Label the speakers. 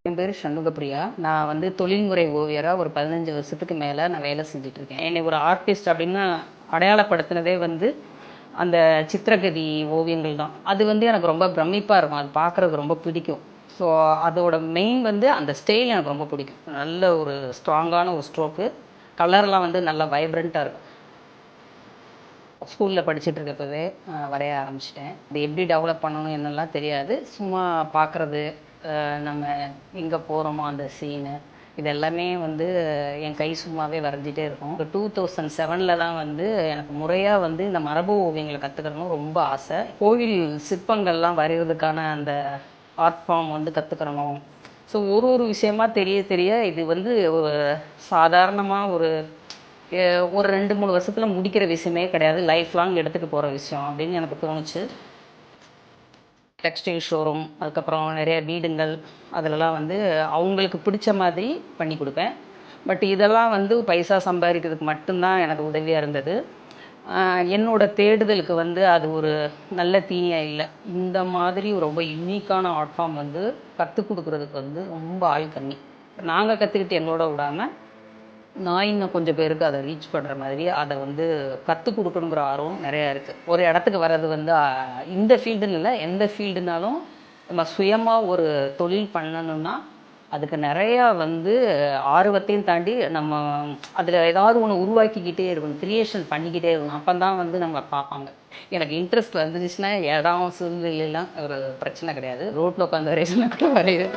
Speaker 1: என் பேர் சண்முகப்பிரியா. நான் தொழில்முறை ஓவியரா ஒரு 15 வருஷத்துக்கு மேல நான் வேலை செஞ்சுட்டு இருக்கேன். என்னை ஒரு ஆர்டிஸ்ட் அப்படின்னு அடையாளப்படுத்தினதே அந்த சித்திரகதி ஓவியங்கள் தான். அது எனக்கு ரொம்ப பிரமிப்பா இருக்கும். அது பார்க்கறதுக்கு ரொம்ப பிடிக்கும். ஸோ அதோட மெயின் அந்த ஸ்டைல் எனக்கு ரொம்ப பிடிக்கும். நல்ல ஒரு ஸ்ட்ராங்கான ஒரு ஸ்ட்ரோக்கு. கலர்லாம் நல்லா வைப்ரண்ட்டாக இருக்கும். ஸ்கூலில் படிச்சுட்டு இருக்கப்பவே வரைய ஆரம்பிச்சிட்டேன். அது எப்படி டெவலப் பண்ணணும் என்னெல்லாம் தெரியாது. சும்மா பார்க்குறது, நம்ம எங்கே போகிறோமோ அந்த சீனு, இது எல்லாமே என் கை சும்மாவே வரைஞ்சிட்டே இருக்கும். இப்போ 2007 தான் எனக்கு முறையாக இந்த மரபு ஓவியங்களை கற்றுக்கணும் ரொம்ப ஆசை. கோவில் சிற்பங்கள்லாம் வரைகிறதுக்கான அந்த ஆர்ட் ஃபார்ம் கற்றுக்கிறணும். ஸோ ஒரு ஒரு விஷயமா தெரிய தெரிய இது ஒரு சாதாரணமாக ஒரு 2-3 வருஷத்தில் முடிக்கிற விஷயமே கிடையாது. லைஃப் லாங் எடுத்துகிட்டு போகிற விஷயம் அப்படின்னு எனக்கு தோணுச்சு. டெக்ஸ்டைல் ஷோரூம், அதுக்கப்புறம் நிறைய வீடுங்கள், அதிலலாம் அவங்களுக்கு பிடிச்ச மாதிரி பண்ணி கொடுப்பேன். பட் இதெல்லாம் பைசா சம்பாதிக்கிறதுக்கு மட்டும்தான் எனக்கு உதவியாக இருந்தது. என்னோடய தேடுதலுக்கு அது ஒரு நல்ல தீனியாக இல்லை. இந்த மாதிரி ரொம்ப யூனிக்கான ஆர்ட் ஃபார்ம் கற்றுக் கொடுக்குறதுக்கு ரொம்ப ஆள் கம்மி. நாங்கள் கற்றுக்கிட்டு எங்களோட விடாமல் நான் இன்னும் கொஞ்சம் பேருக்கு அதை ரீச் பண்ணுற மாதிரி அதை கற்றுக் கொடுக்கணுங்கிற ஆர்வம் நிறையா இருக்குது. ஒரு இடத்துக்கு வர்றது இந்த ஃபீல்டுன்னு இல்லை, எந்த ஃபீல்டுனாலும் நம்ம சுயமாக ஒரு தொழில் பண்ணணும்னா அதுக்கு நிறையா ஆர்வத்தையும் தாண்டி நம்ம அதில் ஏதாவது ஒன்று உருவாக்கிக்கிட்டே இருக்கணும், க்ரியேஷன் பண்ணிக்கிட்டே இருக்கணும். அப்போ தான் நம்ம பார்ப்பாங்க. எனக்கு இன்ட்ரெஸ்ட் வந்துச்சுன்னா இடம் சூழ்நிலையெல்லாம் ஒரு பிரச்சனை கிடையாது. ரோட்டில் உட்காந்து வரையினா கூட வரையுது.